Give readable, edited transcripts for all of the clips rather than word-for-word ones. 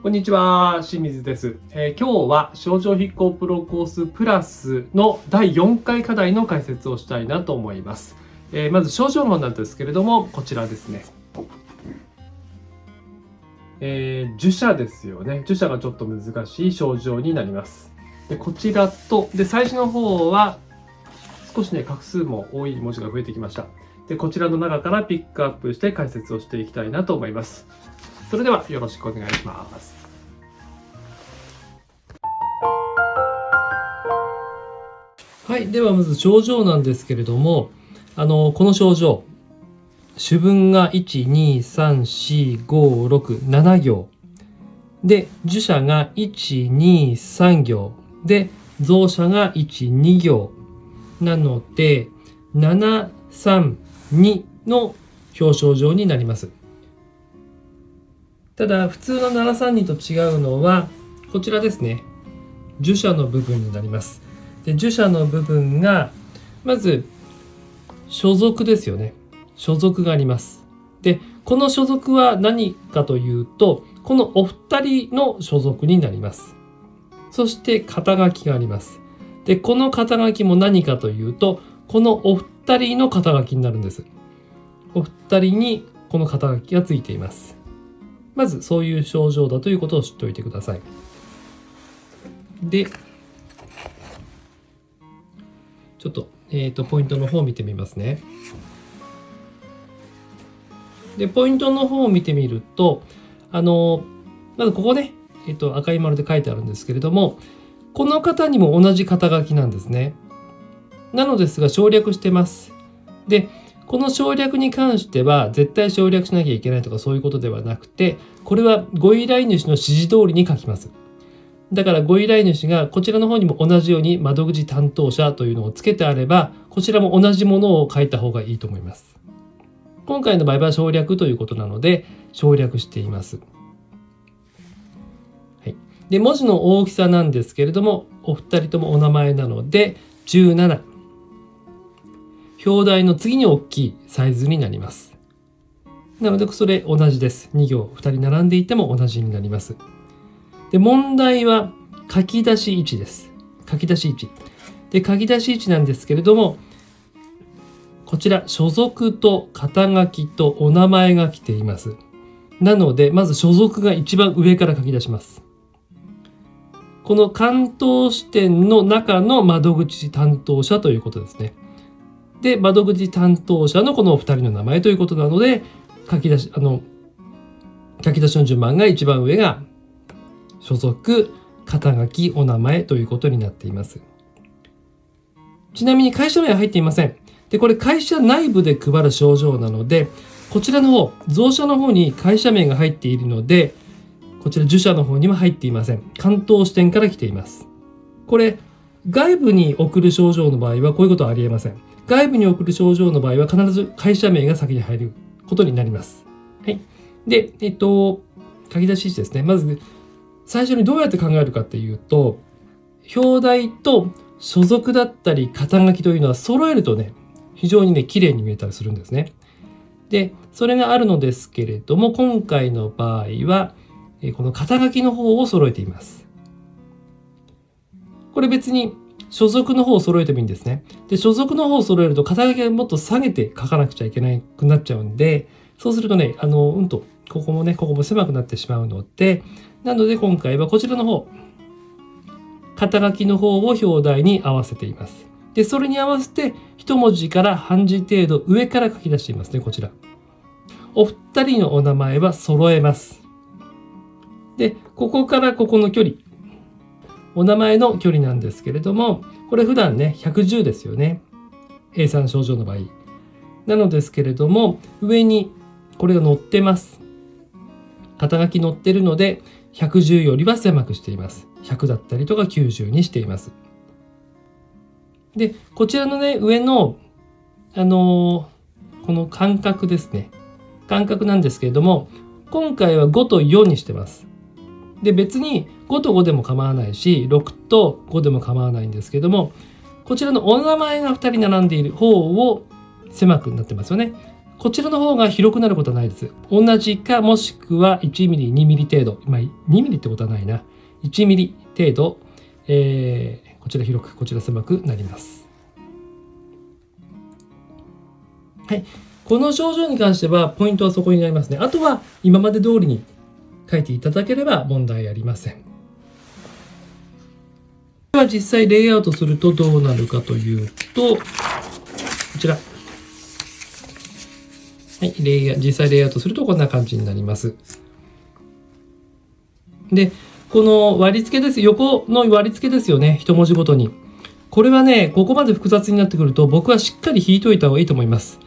こんにちは、清水です。今日は症状筆行プロコースプラスの第4回課題の解説をしたいなと思います。まず症状論なんですけれども、こちらですね。受者ですよね。受者がちょっと難しい症状になります。でこちらと、最初の方は少しね、画数も多い文字が増えてきました。でこちらの中からピックアップして解説をしていきたいなと思います。それではよろしくお願いします。はい、ではまず症状なんですけれども、この症状、主文が1、2、3、4、5、6、7行で、受者が1、2、3行で、増者が1、2行なので、7、3、2の表彰状になります。ただ、普通の7、3、2と違うのは、こちらですね。受者の部分になります。で受者の部分がまず所属ですよね。所属があります。でこの所属は何かというと、このお二人の所属になります。そして肩書きがあります。でこの肩書きも何かというと、このお二人の肩書きになるんです。お二人にこの肩書きがついています。まずそういう症状だということを知っておいてください。でちょっと、ポイントの方を見てみますね。で、ポイントの方を見てみると、まずここね、赤い丸で書いてあるんですけれども、この方にも同じ肩書きなんですね。なのですが、省略してます。で、この省略に関しては、絶対省略しなきゃいけないとかそういうことではなくて、これはご依頼主の指示通りに書きます。だからご依頼主がこちらの方にも同じように窓口担当者というのをつけてあれば、こちらも同じものを書いた方がいいと思います。今回の場合は省略ということなので省略しています。はい、で文字の大きさなんですけれども、お二人ともお名前なので17。表題の次に大きいサイズになります。なのでそれ同じです。2行2人並んでいても同じになります。で問題は書き出し位置です。書き出し位置。で書き出し位置なんですけれども、こちら所属と肩書きとお名前が来ています。なのでまず所属が一番上から書き出します。この関東支店の中の窓口担当者ということですね。で窓口担当者のこのお二人の名前ということなので、書き出しの順番が一番上が所属、肩書き、お名前ということになっています。ちなみに会社名は入っていません。で、これ会社内部で配る症状なので、こちらの方、増者の方に会社名が入っているので、こちら受者の方には入っていません。関東支店から来ています。これ、外部に送る症状の場合はこういうことはありえません。外部に送る症状の場合は必ず会社名が先に入ることになります。はい。で、書き出し位置ですね。まず、最初にどうやって考えるかっていうと、表題と所属だったり肩書きというのは揃えるとね、非常にね、綺麗に見えたりするんですね。で、それがあるのですけれども、今回の場合は、この肩書きの方を揃えています。これ別に所属の方を揃えてもいいんですね。で、所属の方を揃えると肩書きがもっと下げて書かなくちゃいけなくなっちゃうんで、そうするとね、ここも狭くなってしまうので、なので今回はこちらの方、肩書きの方を表題に合わせています。で、それに合わせて一文字から半字程度上から書き出していますね、こちら。お二人のお名前は揃えます。で、ここからここの距離。お名前の距離なんですけれども、これ普段ね、110ですよね。A3 症状の場合。なのですけれども、上にこれが載ってます。肩書き載ってるので、110よりは狭くしています。100だったりとか90にしています。で、こちらのね、上の、この間隔ですね。間隔なんですけれども、今回は5と4にしてます。で、別に5と5でも構わないし、6と5でも構わないんですけども、こちらのお名前が2人並んでいる方を狭くなってますよね。こちらの方が広くなることはないです。同じかもしくは1ミリ、2ミリ程度。2ミリってことはないな。1ミリ程度、こちら広く、こちら狭くなります。はい。この症状に関してはポイントはそこになりますね。あとは今まで通りに書いていただければ問題ありません。では実際レイアウトするとどうなるかというと、こちら。はい、実際レイアウトするとこんな感じになります。で、この割り付けです。横の割り付けですよね。一文字ごとに。これはね、ここまで複雑になってくると僕はしっかり引いといた方がいいと思います。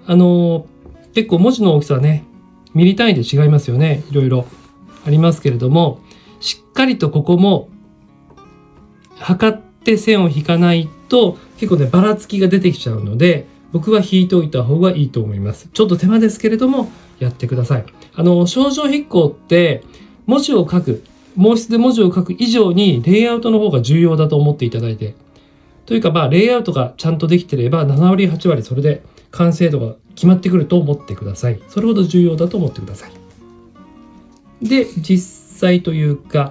結構文字の大きさはね、ミリ単位で違いますよね。いろいろありますけれども、しっかりとここも測って線を引かないと結構ね、ばらつきが出てきちゃうので、僕は引いておいた方がいいと思います。ちょっと手間ですけれども、やってください。症状筆行って文字を書く、毛筆で文字を書く以上にレイアウトの方が重要だと思っていただいて、というかレイアウトがちゃんとできてれば7割8割それで完成度が決まってくると思ってください。それほど重要だと思ってください。で、実際というか、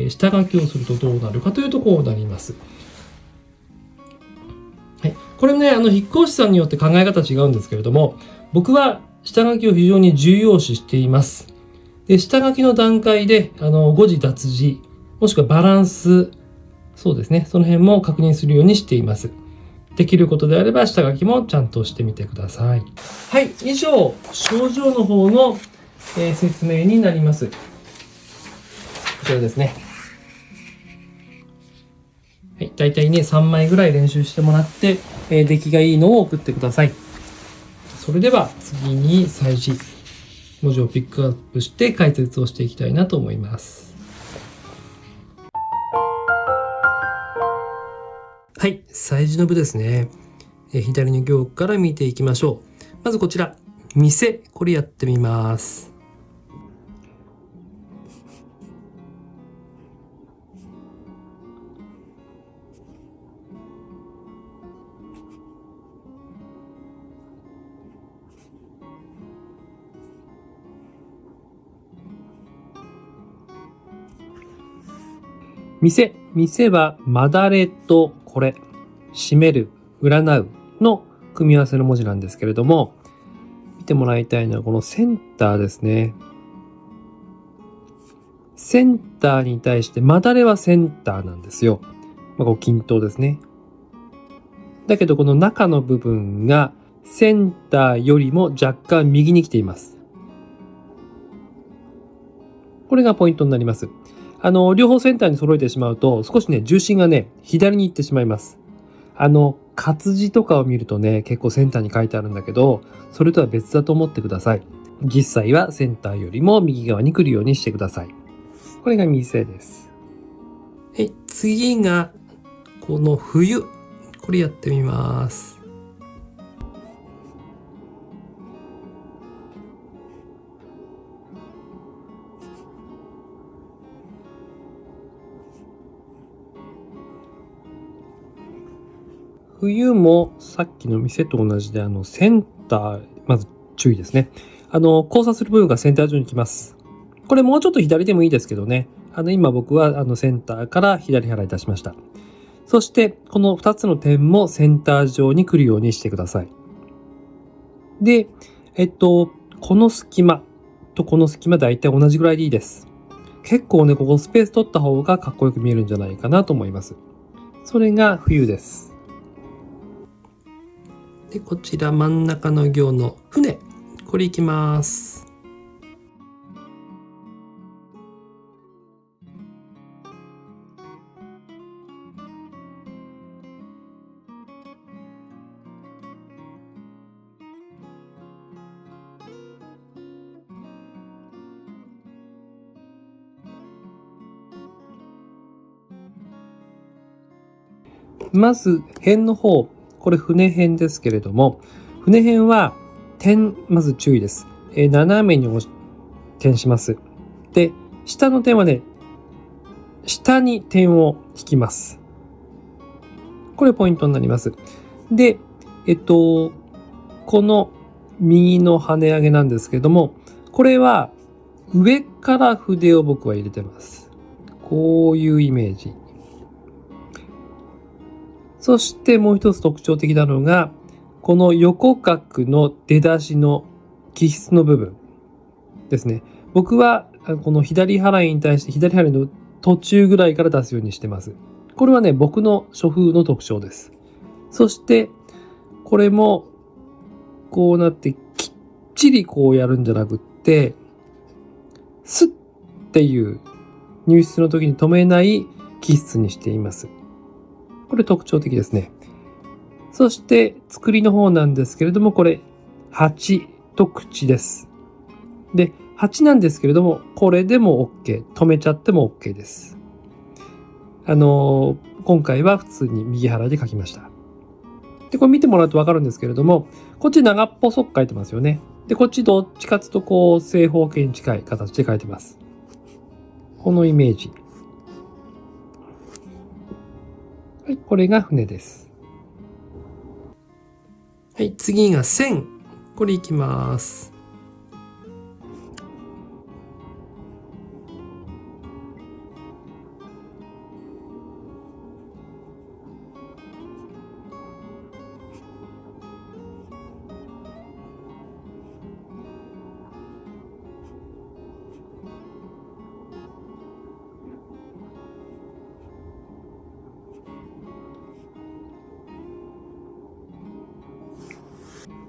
下書きをするとどうなるかというとこうなります。はい、これね、筆講士さんによって考え方違うんですけれども、僕は下書きを非常に重要視しています。で、下書きの段階で誤字脱字、もしくはバランス、そうですね、その辺も確認するようにしています。できることであれば下書きもちゃんとしてみてください。はい、以上、症状の方の、説明になります。こちらですね。はい、だいたいね、3枚ぐらい練習してもらって、出来がいいのを送ってください。それでは次に催字、文字をピックアップして解説をしていきたいなと思います。はい、催字の部ですね。左の行から見ていきましょう。まずこちら、店、これやってみます。店はまだれとこれ、閉める、占うの組み合わせの文字なんですけれども、見てもらいたいのはこのセンターですね。センターに対してまだれはセンターなんですよ。こう均等ですね。だけどこの中の部分がセンターよりも若干右に来ています。これがポイントになります。両方センターに揃えてしまうと少しね、重心がね、左に行ってしまいます。活字とかを見るとね、結構センターに書いてあるんだけど、それとは別だと思ってください。実際はセンターよりも右側に来るようにしてください。これが店です。次が、この冬。これやってみます。冬もさっきの店と同じでセンター、まず注意ですね。交差する部分がセンター上に来ます。これもうちょっと左でもいいですけどね。今僕はセンターから左払い出しました。そしてこの2つの点もセンター上に来るようにしてください。で、この隙間とこの隙間だいたい同じぐらいでいいです。結構ね、ここスペース取った方がかっこよく見えるんじゃないかなと思います。それが冬です。で、こちら真ん中の行の船。これいきます。まず辺の方、これ船辺ですけれども、船辺は点、まず注意です。斜めに点します。で、下の点はね、下に点を引きます。これポイントになります。で、この右の跳ね上げなんですけども、これは上から筆を僕は入れてます。こういうイメージ。そしてもう一つ特徴的なのが、この横角の出だしの起筆の部分ですね。僕はこの左払いに対して左払いの途中ぐらいから出すようにしてます。これはね、僕の書風の特徴です。そしてこれもこうなってきっちりこうやるんじゃなくって、スッっていう入筆の時に止めない起筆にしています。これ特徴的ですね。そして作りの方なんですけれども、これ8と口です。で、8なんですけれども、これでも OK。止めちゃっても OK です。今回は普通に右払いで書きました。で、これ見てもらうとわかるんですけれども、こっち長っぽそく書いてますよね。で、こっちどっちかというとこう正方形に近い形で書いてます。このイメージ。はい、これが船です。はい、次が線。これいきます。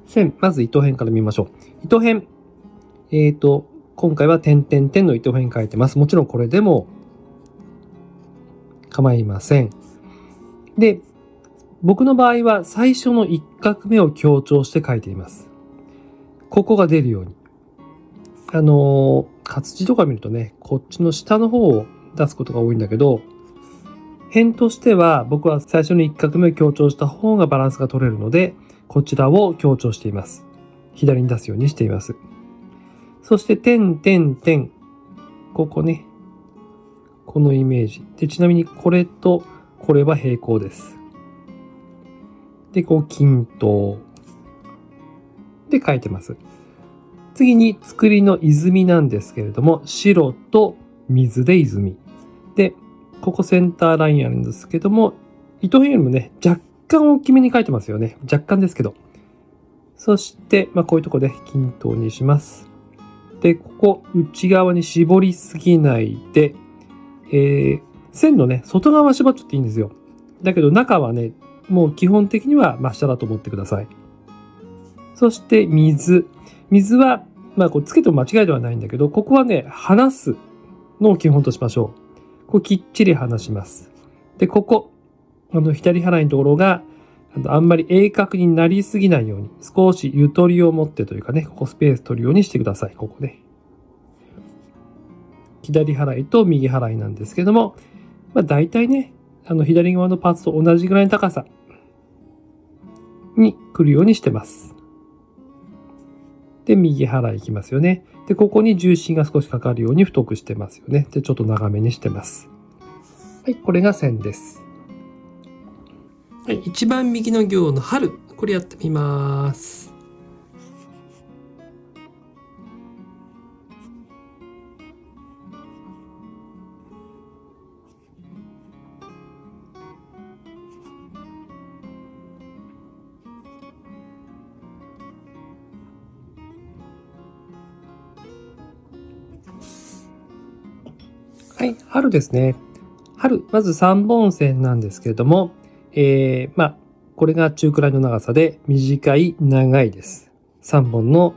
線、まず糸辺から見ましょう。糸辺。今回は点々点の糸辺書いてます。もちろんこれでも構いません。で、僕の場合は最初の一画目を強調して書いています。ここが出るように。活字とか見るとね、こっちの下の方を出すことが多いんだけど、辺としては僕は最初の一画目を強調した方がバランスが取れるので、こちらを強調しています。左に出すようにしています。そして点点点。ここね。このイメージ。で、ちなみにこれとこれは平行です。で、こう均等。で書いてます。次に作りの泉なんですけれども、白と水で泉。で、ここセンターラインあるんですけども、糸辺よりもね、若干大きめに書いてますよね。若干ですけど。そして、こういうとこで均等にします。で、ここ内側に絞りすぎないで、線のね、外側は絞っちゃっていいんですよ。だけど中はね、もう基本的には真下だと思ってください。そして水。水は、こうつけても間違いではないんだけど、ここはね、離すのを基本としましょう。こうきっちり離します。で、ここ、左払いのところが、あんまり鋭角になりすぎないように、少しゆとりを持ってというかね、ここスペース取るようにしてください。ここね。左払いと右払いなんですけども、大体ね、左側のパーツと同じぐらいの高さに来るようにしてます。で、右払いいきますよね。で、ここに重心が少しかかるように太くしてますよね。で、ちょっと長めにしてます。はい、これが線です。はい、一番右の行の春。これやってみます。はい、春ですね。春、まず3本線なんですけれども、これが中くらいの長さで、短い、長いです。3本の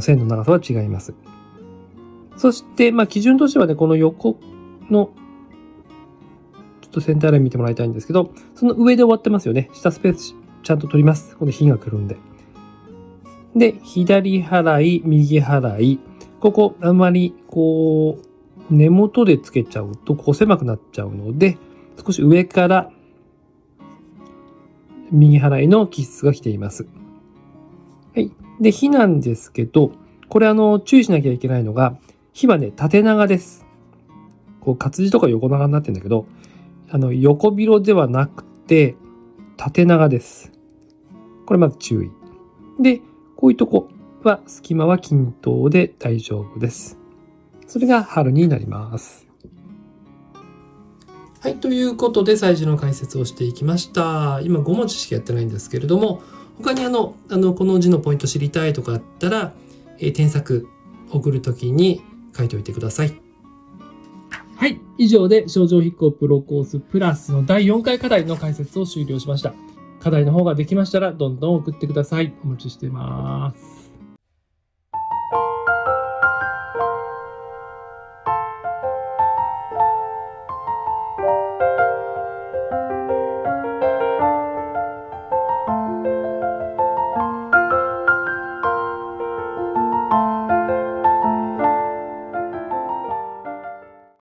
線の長さは違います。そして、基準としてはね、この横の、ちょっとセンターライン見てもらいたいんですけど、その上で終わってますよね。下スペースちゃんと取ります。この火が来るんで。で、左払い、右払い。ここ、あまり、こう、根元でつけちゃうと、ここ狭くなっちゃうので、少し上から右払いの起筆が来ています。はい。で、火なんですけど、これ注意しなきゃいけないのが、火はね、縦長です。こう、活字とか横長になってるんだけど、横広ではなくて、縦長です。これまず注意。で、こういうとこは隙間は均等で大丈夫です。それが春になります。はい、ということで催字の解説をしていきました。今5文字しかやってないんですけれども、他にこの字のポイント知りたいとかあったら、添削送るときに書いておいてください。はい、以上で症状筆行プロコースプラスの第4回課題の解説を終了しました。課題の方ができましたらどんどん送ってください。お待ちしてます。